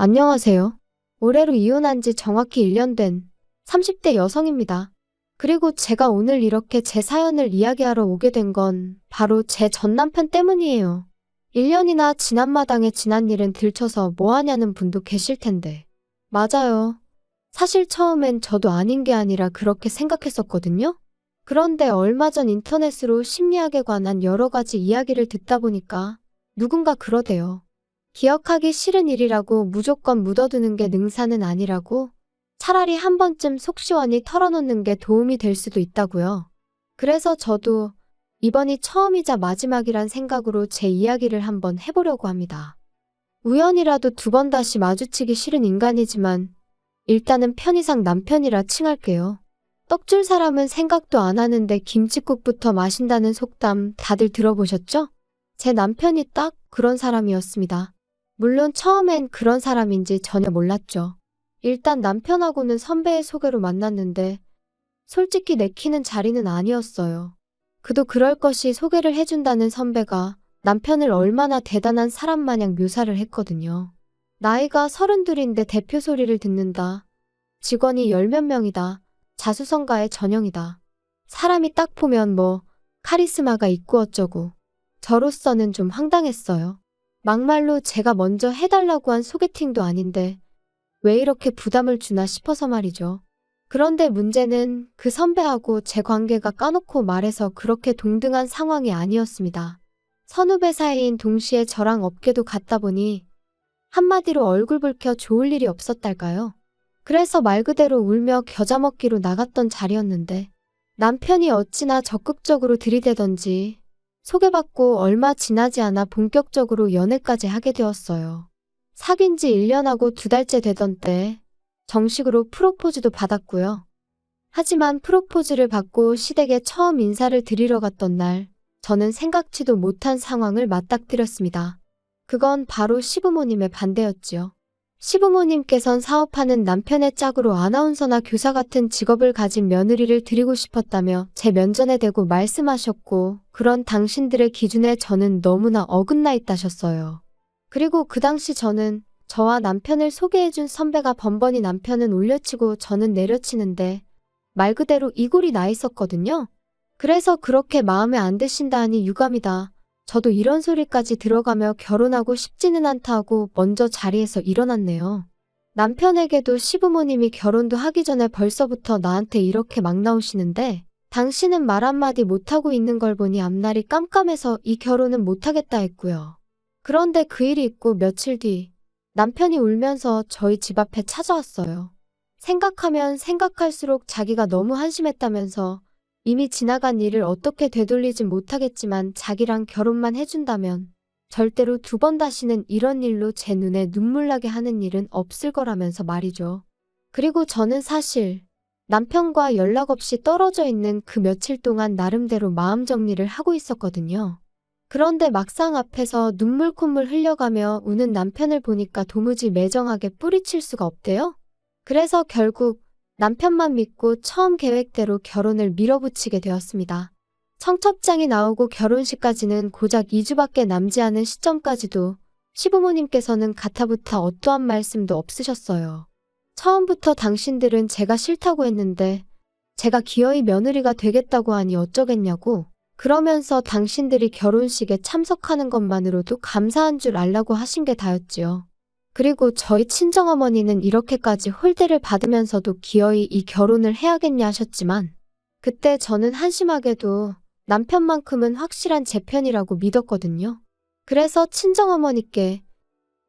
안녕하세요. 올해로 이혼한 지 정확히 1년 된 30대 여성입니다. 그리고 제가 오늘 이렇게 제 사연을 이야기하러 오게 된 건 바로 제 전 남편 때문이에요. 1년이나 지난 마당에 지난 일은 들춰서 뭐 하냐는 분도 계실 텐데. 맞아요. 사실 처음엔 저도 아닌 게 아니라 그렇게 생각했었거든요. 그런데 얼마 전 인터넷으로 심리학에 관한 여러 가지 이야기를 듣다 보니까 누군가 그러대요. 기억하기 싫은 일이라고 무조건 묻어두는 게 능사는 아니라고, 차라리 한 번쯤 속 시원히 털어놓는 게 도움이 될 수도 있다고요. 그래서 저도 이번이 처음이자 마지막이란 생각으로 제 이야기를 한번 해보려고 합니다. 우연이라도 두 번 다시 마주치기 싫은 인간이지만 일단은 편의상 남편이라 칭할게요. 떡줄 사람은 생각도 안 하는데 김칫국부터 마신다는 속담 다들 들어보셨죠? 제 남편이 딱 그런 사람이었습니다. 물론 처음엔 그런 사람인지 전혀 몰랐죠. 일단 남편하고는 선배의 소개로 만났는데 솔직히 내키는 자리는 아니었어요. 그도 그럴 것이 소개를 해준다는 선배가 남편을 얼마나 대단한 사람 마냥 묘사를 했거든요. 나이가 32인데 대표 소리를 듣는다. 직원이 10몇 명이다. 자수성가의 전형이다. 사람이 딱 보면 뭐 카리스마가 있고 어쩌고. 저로서는 좀 황당했어요. 막말로 제가 먼저 해달라고 한 소개팅도 아닌데 왜 이렇게 부담을 주나 싶어서 말이죠. 그런데 문제는 그 선배하고 제 관계가 까놓고 말해서 그렇게 동등한 상황이 아니었습니다. 선후배 사이인 동시에 저랑 업계도 같다 보니 한마디로 얼굴 붉혀 좋을 일이 없었달까요? 그래서 말 그대로 울며 겨자 먹기로 나갔던 자리였는데 남편이 어찌나 적극적으로 들이대던지 소개받고 얼마 지나지 않아 본격적으로 연애까지 하게 되었어요. 사귄 지 1년하고 2달째 되던 때 정식으로 프로포즈도 받았고요. 하지만 프로포즈를 받고 시댁에 처음 인사를 드리러 갔던 날 저는 생각지도 못한 상황을 맞닥뜨렸습니다. 그건 바로 시부모님의 반대였지요. 시부모님께선 사업하는 남편의 짝으로 아나운서나 교사 같은 직업을 가진 며느리를 드리고 싶었다며 제 면전에 대고 말씀하셨고, 그런 당신들의 기준에 저는 너무나 어긋나 있다셨어요. 그리고 그 당시 저는 저와 남편을 소개해준 선배가 번번이 남편은 올려치고 저는 내려치는데 말 그대로 이골이 나 있었거든요. 그래서 그렇게 마음에 안 드신다 하니 유감이다. 저도 이런 소리까지 들어가며 결혼하고 싶지는 않다 하고 먼저 자리에서 일어났네요. 남편에게도 시부모님이 결혼도 하기 전에 벌써부터 나한테 이렇게 막 나오시는데 당신은 말 한마디 못하고 있는 걸 보니 앞날이 깜깜해서 이 결혼은 못하겠다 했고요. 그런데 그 일이 있고 며칠 뒤 남편이 울면서 저희 집 앞에 찾아왔어요. 생각하면 생각할수록 자기가 너무 한심했다면서 이미 지나간 일을 어떻게 되돌리진 못하겠지만 자기랑 결혼만 해준다면 절대로 2번 다시는 이런 일로 제 눈에 눈물 나게 하는 일은 없을 거라면서 말이죠. 그리고 저는 사실 남편과 연락 없이 떨어져 있는 그 며칠 동안 나름대로 마음 정리를 하고 있었거든요. 그런데 막상 앞에서 눈물 콧물 흘려가며 우는 남편을 보니까 도무지 매정하게 뿌리칠 수가 없대요. 그래서 결국 남편만 믿고 처음 계획대로 결혼을 밀어붙이게 되었습니다. 청첩장이 나오고 결혼식까지는 고작 2주밖에 남지 않은 시점까지도 시부모님께서는 가타부타 어떠한 말씀도 없으셨어요. 처음부터 당신들은 제가 싫다고 했는데 제가 기어이 며느리가 되겠다고 하니 어쩌겠냐고, 그러면서 당신들이 결혼식에 참석하는 것만으로도 감사한 줄 알라고 하신 게 다였지요. 그리고 저희 친정어머니는 이렇게까지 홀대를 받으면서도 기어이 이 결혼을 해야겠냐 하셨지만 그때 저는 한심하게도 남편만큼은 확실한 제 편이라고 믿었거든요. 그래서 친정어머니께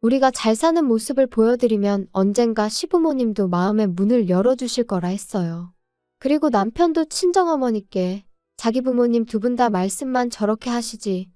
우리가 잘 사는 모습을 보여드리면 언젠가 시부모님도 마음의 문을 열어주실 거라 했어요. 그리고 남편도 친정어머니께 자기 부모님 2분 다 말씀만 저렇게 하시지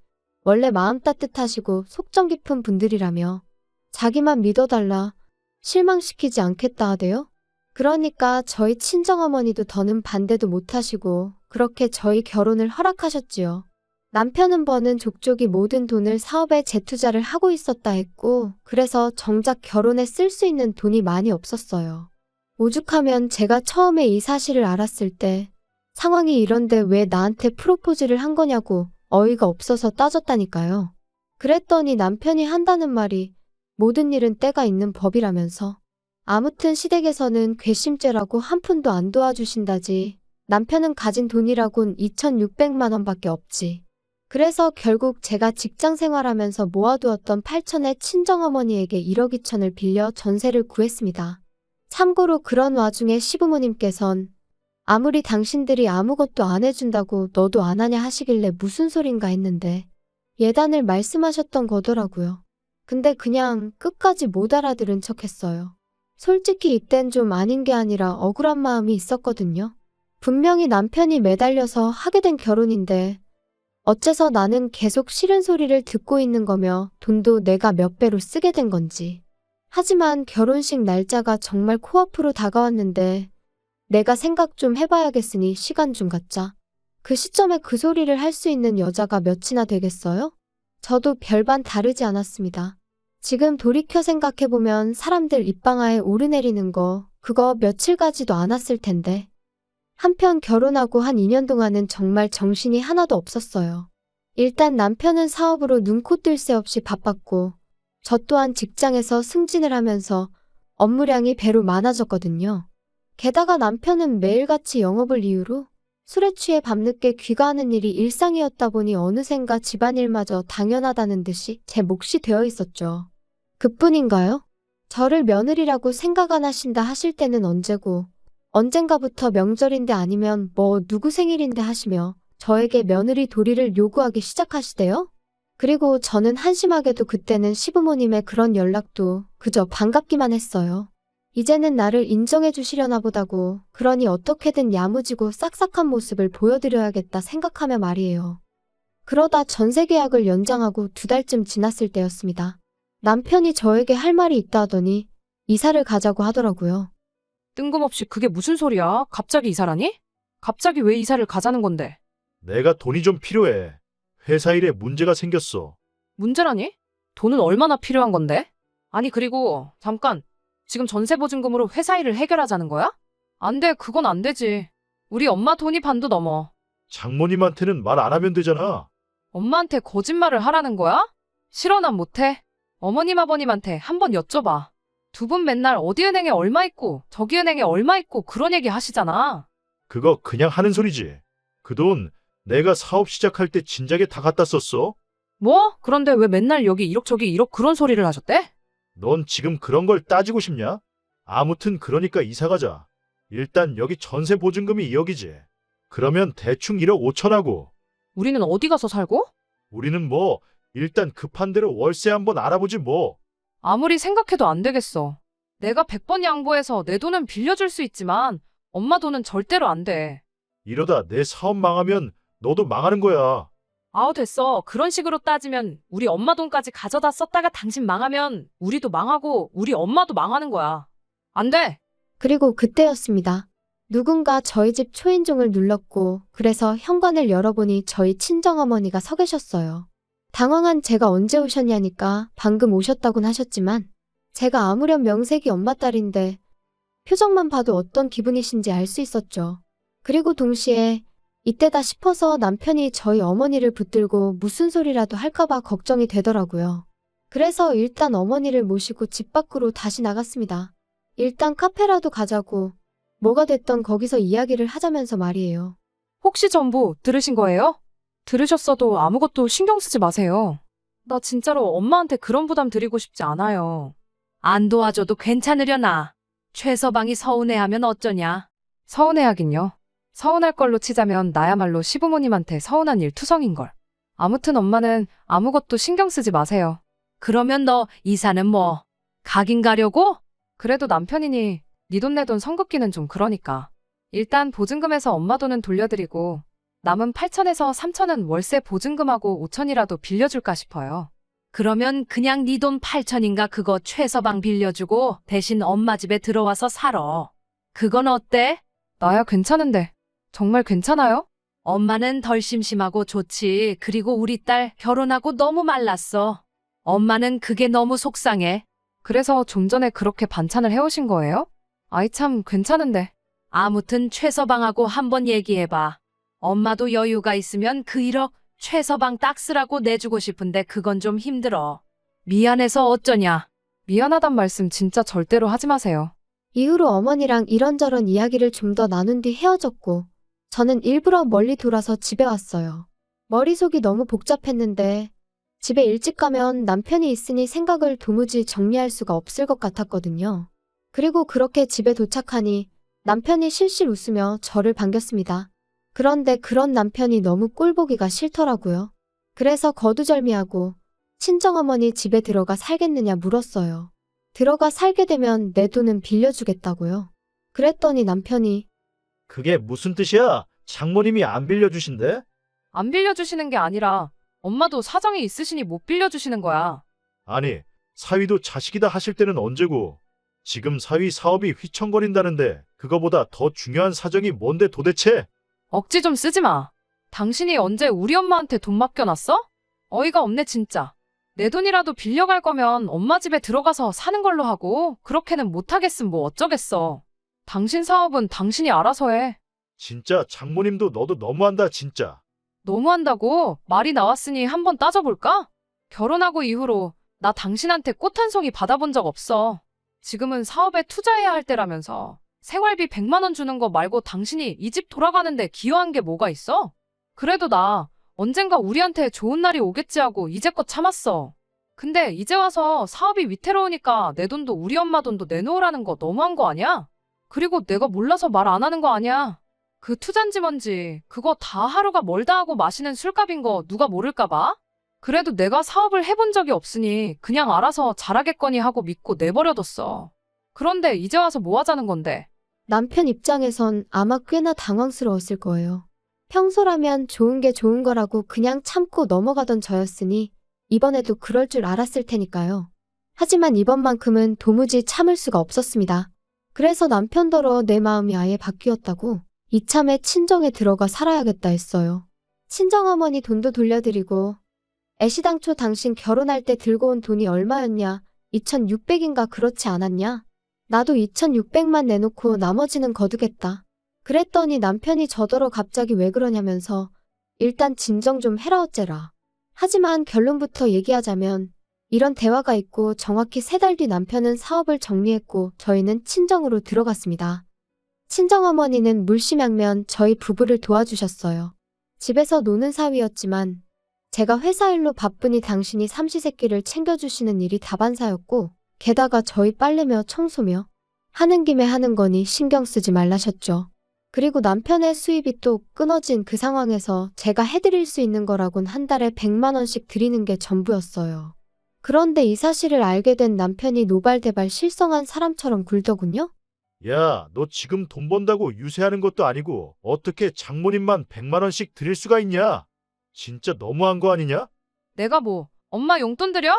원래 마음 따뜻하시고 속정 깊은 분들이라며 자기만 믿어달라, 실망시키지 않겠다 하대요. 그러니까 저희 친정어머니도 더는 반대도 못하시고 그렇게 저희 결혼을 허락하셨지요. 남편은 버는 족족이 모든 돈을 사업에 재투자를 하고 있었다 했고, 그래서 정작 결혼에 쓸 수 있는 돈이 많이 없었어요. 오죽하면 제가 처음에 이 사실을 알았을 때 상황이 이런데 왜 나한테 프로포즈를 한 거냐고 어이가 없어서 따졌다니까요. 그랬더니 남편이 한다는 말이 모든 일은 때가 있는 법이라면서. 아무튼 시댁에서는 괘씸죄라고 한 푼도 안 도와주신다지. 남편은 가진 돈이라곤 2,600만 원밖에 없지. 그래서 결국 제가 직장 생활하면서 모아두었던 8천에 친정어머니에게 1억 2천을 빌려 전세를 구했습니다. 참고로 그런 와중에 시부모님께선 아무리 당신들이 아무것도 안 해준다고 너도 안 하냐 하시길래 무슨 소린가 했는데 예단을 말씀하셨던 거더라고요. 근데 그냥 끝까지 못 알아들은 척 했어요. 솔직히 이땐 좀 아닌 게 아니라 억울한 마음이 있었거든요. 분명히 남편이 매달려서 하게 된 결혼인데 어째서 나는 계속 싫은 소리를 듣고 있는 거며 돈도 내가 몇 배로 쓰게 된 건지. 하지만 결혼식 날짜가 정말 코앞으로 다가왔는데 내가 생각 좀 해봐야겠으니 시간 좀 갖자. 그 시점에 그 소리를 할 수 있는 여자가 몇이나 되겠어요? 저도 별반 다르지 않았습니다. 지금 돌이켜 생각해보면 사람들 입방아에 오르내리는 거 그거 며칠 가지도 않았을 텐데. 한편 결혼하고 한 2년 동안은 정말 정신이 하나도 없었어요. 일단 남편은 사업으로 눈코 뜰 새 없이 바빴고 저 또한 직장에서 승진을 하면서 업무량이 배로 많아졌거든요. 게다가 남편은 매일같이 영업을 이유로 술에 취해 밤늦게 귀가하는 일이 일상이었다 보니 어느샌가 집안일마저 당연하다는 듯이 제 몫이 되어 있었죠. 그뿐인가요? 저를 며느리라고 생각 안 하신다 하실 때는 언제고 언젠가부터 명절인데 아니면 뭐 누구 생일인데 하시며 저에게 며느리 도리를 요구하기 시작하시대요? 그리고 저는 한심하게도 그때는 시부모님의 그런 연락도 그저 반갑기만 했어요. 이제는 나를 인정해 주시려나 보다고 그러니 어떻게든 야무지고 싹싹한 모습을 보여드려야겠다 생각하며 말이에요. 그러다 전세 계약을 연장하고 2달쯤 지났을 때였습니다. 남편이 저에게 할 말이 있다 하더니 이사를 가자고 하더라고요. 뜬금없이 그게 무슨 소리야? 갑자기 이사라니? 갑자기 왜 이사를 가자는 건데? 내가 돈이 좀 필요해. 회사 일에 문제가 생겼어. 문제라니? 돈은 얼마나 필요한 건데? 아니 그리고 잠깐, 지금 전세보증금으로 회사 일을 해결하자는 거야? 안 돼, 그건 안 되지. 우리 엄마 돈이 반도 넘어. 장모님한테는 말 안 하면 되잖아. 엄마한테 거짓말을 하라는 거야? 싫어, 난 못해. 어머님 아버님한테 한번 여쭤봐. 두 분 맨날 어디 은행에 얼마 있고 저기 은행에 얼마 있고 그런 얘기 하시잖아. 그거 그냥 하는 소리지. 그 돈 내가 사업 시작할 때 진작에 다 갖다 썼어. 뭐? 그런데 왜 맨날 여기 1억 저기 1억 그런 소리를 하셨대? 넌 지금 그런 걸 따지고 싶냐? 아무튼 그러니까 이사 가자. 일단 여기 전세 보증금이 2억이지. 그러면 대충 1억 5천 하고. 우리는 어디 가서 살고? 우리는 뭐 일단 급한 대로 월세 한번 알아보지 뭐. 아무리 생각해도 안 되겠어. 내가 100번 양보해서 내 돈은 빌려줄 수 있지만 엄마 돈은 절대로 안 돼. 이러다 내 사업 망하면 너도 망하는 거야. 아우 됐어. 그런 식으로 따지면 우리 엄마 돈까지 가져다 썼다가 당신 망하면 우리도 망하고 우리 엄마도 망하는 거야. 안 돼. 그리고 그때였습니다. 누군가 저희 집 초인종을 눌렀고 그래서 현관을 열어보니 저희 친정어머니가 서 계셨어요. 당황한 제가 언제 오셨냐니까 방금 오셨다곤 하셨지만 제가 아무렴 명색이 엄마 딸인데 표정만 봐도 어떤 기분이신지 알 수 있었죠. 그리고 동시에 이때다 싶어서 남편이 저희 어머니를 붙들고 무슨 소리라도 할까봐 걱정이 되더라고요. 그래서 일단 어머니를 모시고 집 밖으로 다시 나갔습니다. 일단 카페라도 가자고 뭐가 됐던 거기서 이야기를 하자면서 말이에요. 혹시 전부 들으신 거예요? 들으셨어도 아무것도 신경 쓰지 마세요. 나 진짜로 엄마한테 그런 부담 드리고 싶지 않아요. 안 도와줘도 괜찮으려나. 최서방이 서운해하면 어쩌냐. 서운해하긴요. 서운할 걸로 치자면 나야말로 시부모님한테 서운한 일투성인걸. 아무튼 엄마는 아무것도 신경 쓰지 마세요. 그러면 너 이사는 뭐? 가긴 가려고? 그래도 남편이니 네 돈 내 돈 성긋기는 좀 그러니까. 일단 보증금에서 엄마 돈은 돌려드리고 남은 8천에서 3천은 월세 보증금하고 5천이라도 빌려줄까 싶어요. 그러면 그냥 네 돈 8천인가 그거 최서방 빌려주고 대신 엄마 집에 들어와서 살아. 그건 어때? 나야 괜찮은데. 정말 괜찮아요? 엄마는 덜 심심하고 좋지. 그리고 우리 딸 결혼하고 너무 말랐어. 엄마는 그게 너무 속상해. 그래서 좀 전에 그렇게 반찬을 해오신 거예요? 아이 참 괜찮은데. 아무튼 최서방하고 한번 얘기해봐. 엄마도 여유가 있으면 그 1억 최서방 딱 쓰라고 내주고 싶은데 그건 좀 힘들어. 미안해서 어쩌냐. 미안하단 말씀 진짜 절대로 하지 마세요. 이후로 어머니랑 이런저런 이야기를 좀 더 나눈 뒤 헤어졌고, 저는 일부러 멀리 돌아서 집에 왔어요. 머릿속이 너무 복잡했는데, 집에 일찍 가면 남편이 있으니 생각을 도무지 정리할 수가 없을 것 같았거든요. 그리고 그렇게 집에 도착하니 남편이 실실 웃으며 저를 반겼습니다. 그런데 그런 남편이 너무 꼴보기가 싫더라고요. 그래서 거두절미하고 친정어머니 집에 들어가 살겠느냐 물었어요. 들어가 살게 되면 내 돈은 빌려주겠다고요. 그랬더니 남편이 그게 무슨 뜻이야? 장모님이 안 빌려주신대? 안 빌려주시는 게 아니라 엄마도 사정이 있으시니 못 빌려주시는 거야. 아니, 사위도 자식이다 하실 때는 언제고? 지금 사위 사업이 휘청거린다는데 그거보다 더 중요한 사정이 뭔데 도대체? 억지 좀 쓰지 마. 당신이 언제 우리 엄마한테 돈 맡겨놨어? 어이가 없네 진짜. 내 돈이라도 빌려갈 거면 엄마 집에 들어가서 사는 걸로 하고 그렇게는 못하겠음 뭐 어쩌겠어. 당신 사업은 당신이 알아서 해. 진짜 장모님도 너도 너무한다 진짜. 너무한다고 말이 나왔으니 한번 따져볼까? 결혼하고 이후로 나 당신한테 꽃 한 송이 받아본 적 없어. 지금은 사업에 투자해야 할 때라면서 생활비 100만 원 주는 거 말고 당신이 이 집 돌아가는데 기여한 게 뭐가 있어? 그래도 나 언젠가 우리한테 좋은 날이 오겠지 하고 이제껏 참았어. 근데 이제 와서 사업이 위태로우니까 내 돈도 우리 엄마 돈도 내놓으라는 거 너무한 거 아니야? 그리고 내가 몰라서 말 안 하는 거 아니야? 그 투잔지 뭔지 그거 다 하루가 멀다 하고 마시는 술값인 거 누가 모를까 봐? 그래도 내가 사업을 해본 적이 없으니 그냥 알아서 잘하겠거니 하고 믿고 내버려뒀어. 그런데 이제 와서 뭐 하자는 건데? 남편 입장에선 아마 꽤나 당황스러웠을 거예요. 평소라면 좋은 게 좋은 거라고 그냥 참고 넘어가던 저였으니 이번에도 그럴 줄 알았을 테니까요. 하지만 이번만큼은 도무지 참을 수가 없었습니다. 그래서 남편더러 내 마음이 아예 바뀌었다고 이참에 친정에 들어가 살아야겠다 했어요. 친정어머니 돈도 돌려드리고 애시당초 당신 결혼할 때 들고 온 돈이 얼마였냐? 2,600인가 그렇지 않았냐? 나도 2,600만 내놓고 나머지는 거두겠다. 그랬더니 남편이 저더러 갑자기 왜 그러냐면서 일단 진정 좀 해라 어째라. 하지만 결론부터 얘기하자면 이런 대화가 있고 정확히 3달 뒤 남편은 사업을 정리했고 저희는 친정으로 들어갔습니다. 친정어머니는 물심양면 저희 부부를 도와주셨어요. 집에서 노는 사위였지만 제가 회사 일로 바쁘니 당신이 삼시세끼를 챙겨주시는 일이 다반사였고 게다가 저희 빨래며 청소며 하는 김에 하는 거니 신경 쓰지 말라셨죠. 그리고 남편의 수입이 또 끊어진 그 상황에서 제가 해드릴 수 있는 거라곤 한 달에 100만 원씩 드리는 게 전부였어요. 그런데 이 사실을 알게 된 남편이 노발대발 실성한 사람처럼 굴더군요. 야, 너 지금 돈 번다고 유세하는 것도 아니고 어떻게 장모님만 100만 원씩 드릴 수가 있냐? 진짜 너무한 거 아니냐? 내가 뭐 엄마 용돈 드려?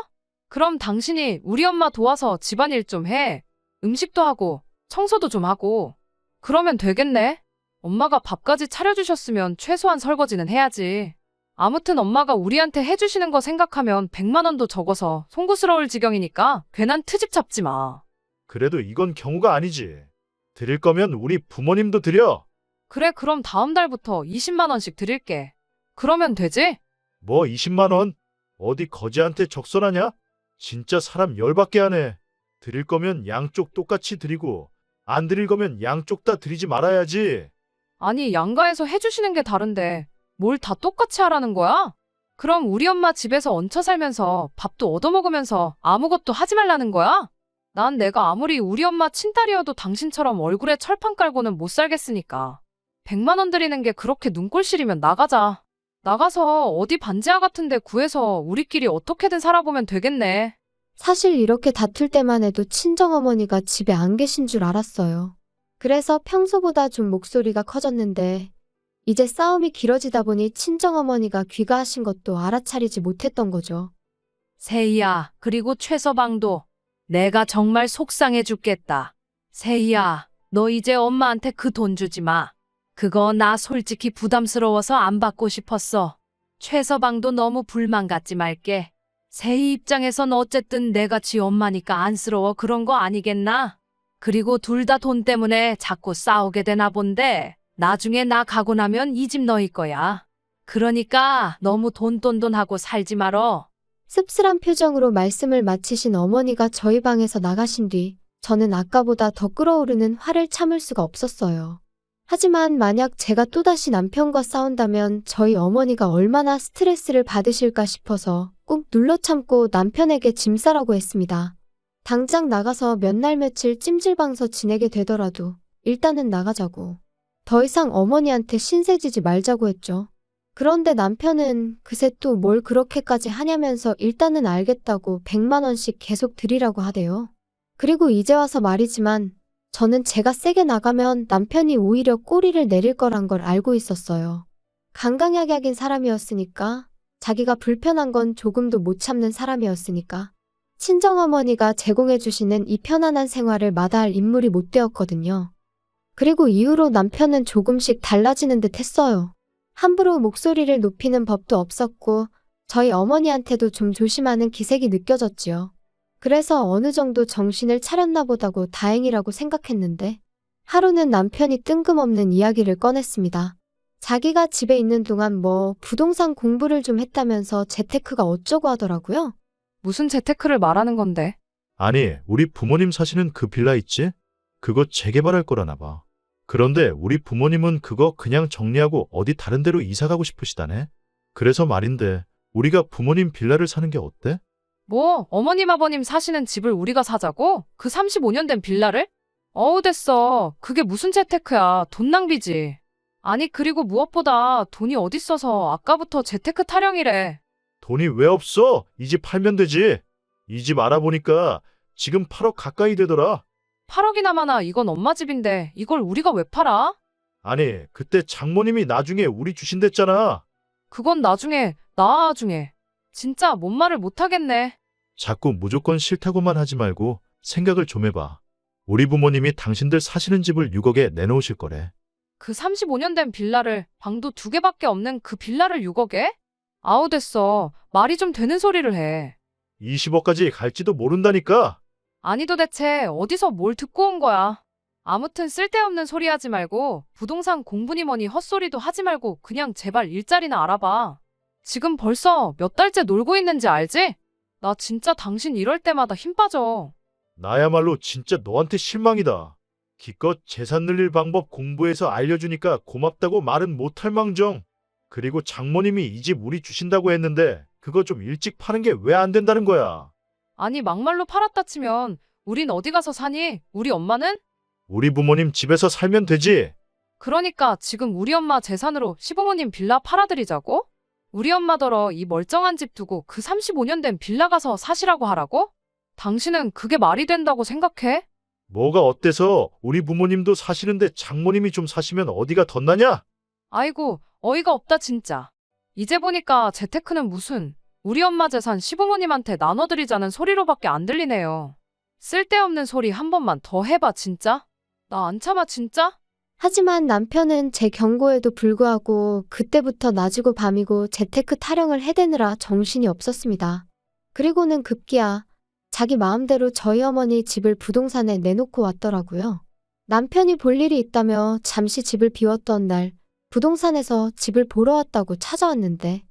그럼 당신이 우리 엄마 도와서 집안일 좀 해. 음식도 하고 청소도 좀 하고. 그러면 되겠네. 엄마가 밥까지 차려주셨으면 최소한 설거지는 해야지. 아무튼 엄마가 우리한테 해주시는 거 생각하면 100만 원도 적어서 송구스러울 지경이니까 괜한 트집 잡지 마. 그래도 이건 경우가 아니지. 드릴 거면 우리 부모님도 드려. 그래 그럼 다음 달부터 20만 원씩 드릴게. 그러면 되지? 뭐 20만 원? 어디 거지한테 적선하냐? 진짜 사람 열받게 하네. 드릴 거면 양쪽 똑같이 드리고 안 드릴 거면 양쪽 다 드리지 말아야지. 아니 양가에서 해주시는 게 다른데 뭘 다 똑같이 하라는 거야? 그럼 우리 엄마 집에서 얹혀 살면서 밥도 얻어먹으면서 아무것도 하지 말라는 거야? 난 내가 아무리 우리 엄마 친딸이어도 당신처럼 얼굴에 철판 깔고는 못 살겠으니까. 100만 원 드리는 게 그렇게 눈꼴 시리면 나가자. 나가서 어디 반지하 같은 데 구해서 우리끼리 어떻게든 살아보면 되겠네. 사실 이렇게 다툴 때만 해도 친정어머니가 집에 안 계신 줄 알았어요. 그래서 평소보다 좀 목소리가 커졌는데 이제 싸움이 길어지다 보니 친정어머니가 귀가하신 것도 알아차리지 못했던 거죠. 세희야, 그리고 최서방도 내가 정말 속상해 죽겠다. 세희야, 너 이제 엄마한테 그 돈 주지 마. 그거 나 솔직히 부담스러워서 안 받고 싶었어. 최서방도 너무 불만 갖지 말게. 세희 입장에선 어쨌든 내가 지 엄마니까 안쓰러워 그런 거 아니겠나? 그리고 둘 다 돈 때문에 자꾸 싸우게 되나 본데 나중에 나 가고 나면 이 집 너희 거야. 그러니까 너무 돈돈돈하고 살지 말어. 씁쓸한 표정으로 말씀을 마치신 어머니가 저희 방에서 나가신 뒤 저는 아까보다 더 끓어오르는 화를 참을 수가 없었어요. 하지만 만약 제가 또다시 남편과 싸운다면 저희 어머니가 얼마나 스트레스를 받으실까 싶어서 꾹 눌러 참고 남편에게 짐 싸라고 했습니다. 당장 나가서 몇 날 며칠 찜질방서 지내게 되더라도 일단은 나가자고. 더 이상 어머니한테 신세지지 말자고 했죠. 그런데 남편은 그새 또 뭘 그렇게까지 하냐면서 일단은 알겠다고 100만 원씩 계속 드리라고 하대요. 그리고 이제 와서 말이지만 저는 제가 세게 나가면 남편이 오히려 꼬리를 내릴 거란 걸 알고 있었어요. 강강약약인 사람이었으니까, 자기가 불편한 건 조금도 못 참는 사람이었으니까, 친정어머니가 제공해주시는 이 편안한 생활을 마다할 인물이 못 되었거든요. 그리고 이후로 남편은 조금씩 달라지는 듯 했어요. 함부로 목소리를 높이는 법도 없었고 저희 어머니한테도 좀 조심하는 기색이 느껴졌지요. 그래서 어느 정도 정신을 차렸나 보다고 다행이라고 생각했는데 하루는 남편이 뜬금없는 이야기를 꺼냈습니다. 자기가 집에 있는 동안 부동산 공부를 좀 했다면서 재테크가 어쩌고 하더라고요. 무슨 재테크를 말하는 건데? 아니, 우리 부모님 사시는 그 빌라 있지? 그거 재개발할 거라나 봐. 그런데 우리 부모님은 그거 그냥 정리하고 어디 다른 데로 이사 가고 싶으시다네. 그래서 말인데 우리가 부모님 빌라를 사는 게 어때? 뭐, 어머님 아버님 사시는 집을 우리가 사자고? 그 35년 된 빌라를? 어우, 됐어. 그게 무슨 재테크야. 돈 낭비지. 아니, 그리고 무엇보다 돈이 어딨어서 아까부터 재테크 타령이래. 돈이 왜 없어? 이 집 팔면 되지. 이 집 알아보니까 지금 8억 가까이 되더라. 8억이나 많아. 이건 엄마 집인데 이걸 우리가 왜 팔아? 아니, 그때 장모님이 나중에 우리 주신댔잖아. 그건 나중에. 진짜 뭔 말을 못하겠네. 자꾸 무조건 싫다고만 하지 말고 생각을 좀 해봐. 우리 부모님이 당신들 사시는 집을 6억에 내놓으실 거래. 그 35년 된 빌라를, 방도 2개밖에 없는 그 빌라를 6억에? 아우, 됐어. 말이 좀 되는 소리를 해. 20억까지 갈지도 모른다니까. 아니, 도대체 어디서 뭘 듣고 온 거야? 아무튼 쓸데없는 소리 하지 말고 부동산 공부니 뭐니 헛소리도 하지 말고 그냥 제발 일자리나 알아봐. 지금 벌써 몇 달째 놀고 있는지 알지? 나 진짜 당신 이럴 때마다 힘 빠져. 나야말로 진짜 너한테 실망이다. 기껏 재산 늘릴 방법 공부해서 알려주니까 고맙다고 말은 못할 망정. 그리고 장모님이 이 집 우리 주신다고 했는데 그거 좀 일찍 파는 게 왜 안 된다는 거야. 아니, 막말로 팔았다 치면 우린 어디 가서 사니? 우리 엄마는? 우리 부모님 집에서 살면 되지. 그러니까 지금 우리 엄마 재산으로 시부모님 빌라 팔아드리자고? 우리 엄마더러 이 멀쩡한 집 두고 그 35년 된 빌라 가서 사시라고 하라고? 당신은 그게 말이 된다고 생각해? 뭐가 어때서 우리 부모님도 사시는데 장모님이 좀 사시면 어디가 덧나냐? 아이고, 어이가 없다 진짜. 이제 보니까 재테크는 무슨 우리 엄마 재산 시부모님한테 나눠드리자는 소리로밖에 안 들리네요. 쓸데없는 소리 한 번만 더 해봐 진짜. 나 안 참아 진짜. 하지만 남편은 제 경고에도 불구하고 그때부터 낮이고 밤이고 재테크 타령을 해대느라 정신이 없었습니다. 그리고는 급기야 자기 마음대로 저희 어머니 집을 부동산에 내놓고 왔더라고요. 남편이 볼 일이 있다며 잠시 집을 비웠던 날 부동산에서 집을 보러 왔다고 찾아왔는데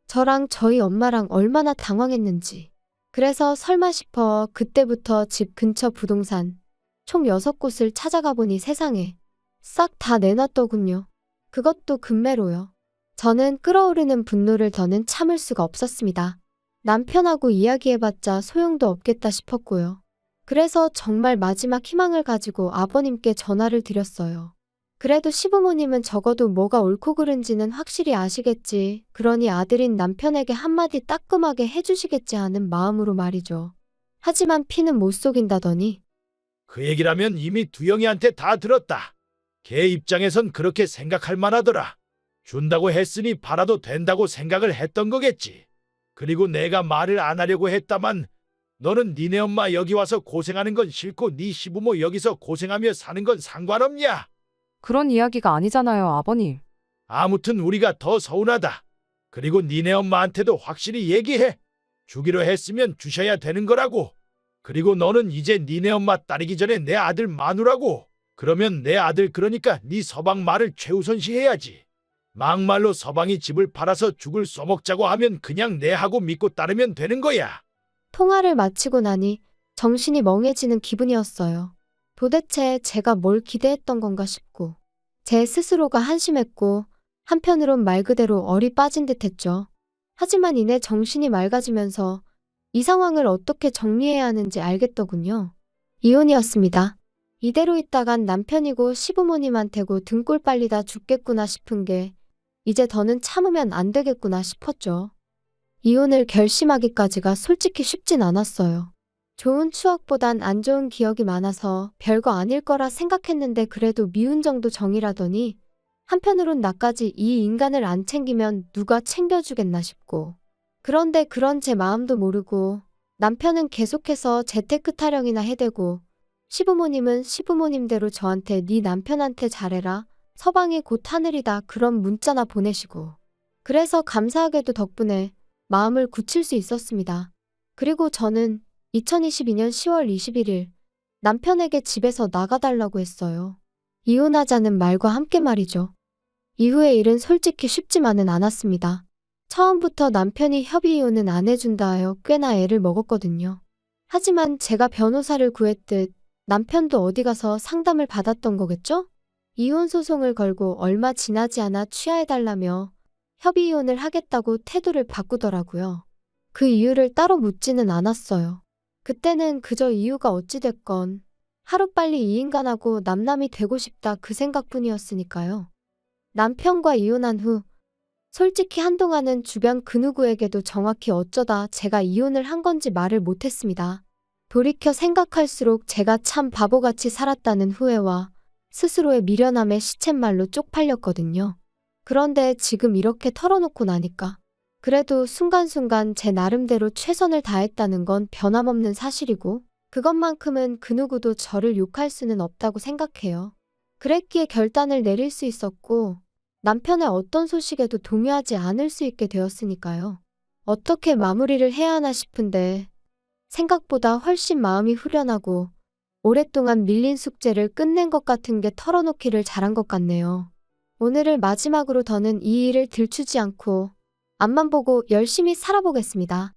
저랑 저희 엄마랑 얼마나 당황했는지. 그래서 설마 싶어 그때부터 집 근처 부동산 총 6곳을 찾아가 보니 세상에 싹 다 내놨더군요. 그것도 금매로요. 저는 끓어오르는 분노를 더는 참을 수가 없었습니다. 남편하고 이야기해봤자 소용도 없겠다 싶었고요. 그래서 정말 마지막 희망을 가지고 아버님께 전화를 드렸어요. 그래도 시부모님은 적어도 뭐가 옳고 그른지는 확실히 아시겠지. 그러니 아들인 남편에게 한마디 따끔하게 해주시겠지 하는 마음으로 말이죠. 하지만 피는 못 속인다더니 그 얘기라면 이미 두영이한테 다 들었다. 걔 입장에선 그렇게 생각할 만하더라. 준다고 했으니 팔아도 된다고 생각을 했던 거겠지. 그리고 내가 말을 안 하려고 했다만 너는 니네 엄마 여기 와서 고생하는 건 싫고 네 시부모 여기서 고생하며 사는 건 상관없냐? 그런 이야기가 아니잖아요, 아버님. 아무튼 우리가 더 서운하다. 그리고 니네 엄마한테도 확실히 얘기해. 주기로 했으면 주셔야 되는 거라고. 그리고 너는 이제 니네 엄마 딸이기 전에 내 아들 마누라고. 그러면 내 아들 그러니까 네 서방 말을 최우선시 해야지. 막말로 서방이 집을 팔아서 죽을 써먹자고 하면 그냥 내 하고 믿고 따르면 되는 거야. 통화를 마치고 나니 정신이 멍해지는 기분이었어요. 도대체 제가 뭘 기대했던 건가 싶고 제 스스로가 한심했고 한편으론 말 그대로 얼이 빠진 듯했죠. 하지만 이내 정신이 맑아지면서 이 상황을 어떻게 정리해야 하는지 알겠더군요. 이혼이었습니다. 이대로 있다간 남편이고 시부모님한테고 등골 빨리다 죽겠구나 싶은 게 이제 더는 참으면 안 되겠구나 싶었죠. 이혼을 결심하기까지가 솔직히 쉽진 않았어요. 좋은 추억보단 안 좋은 기억이 많아서 별거 아닐 거라 생각했는데 그래도 미운 정도 정이라더니 한편으론 나까지 이 인간을 안 챙기면 누가 챙겨주겠나 싶고 그런데 그런 제 마음도 모르고 남편은 계속해서 재테크 타령이나 해대고 시부모님은 시부모님대로 저한테 네 남편한테 잘해라. 서방이 곧 하늘이다. 그런 문자나 보내시고. 그래서 감사하게도 덕분에 마음을 굳힐 수 있었습니다. 그리고 저는 2022년 10월 21일 남편에게 집에서 나가달라고 했어요. 이혼하자는 말과 함께 말이죠. 이후의 일은 솔직히 쉽지만은 않았습니다. 처음부터 남편이 협의 이혼은 안 해준다 하여 꽤나 애를 먹었거든요. 하지만 제가 변호사를 구했듯 남편도 어디 가서 상담을 받았던 거겠죠? 이혼 소송을 걸고 얼마 지나지 않아 취하해달라며 협의 이혼을 하겠다고 태도를 바꾸더라고요. 그 이유를 따로 묻지는 않았어요. 그때는 그저 이유가 어찌됐건 하루빨리 이 인간하고 남남이 되고 싶다 그 생각뿐이었으니까요. 남편과 이혼한 후 솔직히 한동안은 주변 그 누구에게도 정확히 어쩌다 제가 이혼을 한 건지 말을 못했습니다. 돌이켜 생각할수록 제가 참 바보같이 살았다는 후회와 스스로의 미련함에 시쳇말로 쪽팔렸거든요. 그런데 지금 이렇게 털어놓고 나니까 그래도 순간순간 제 나름대로 최선을 다했다는 건 변함없는 사실이고 그것만큼은 그 누구도 저를 욕할 수는 없다고 생각해요. 그랬기에 결단을 내릴 수 있었고 남편의 어떤 소식에도 동요하지 않을 수 있게 되었으니까요. 어떻게 마무리를 해야 하나 싶은데 생각보다 훨씬 마음이 후련하고 오랫동안 밀린 숙제를 끝낸 것 같은 게 털어놓기를 잘한 것 같네요. 오늘을 마지막으로 더는 이 일을 들추지 않고 앞만 보고 열심히 살아보겠습니다.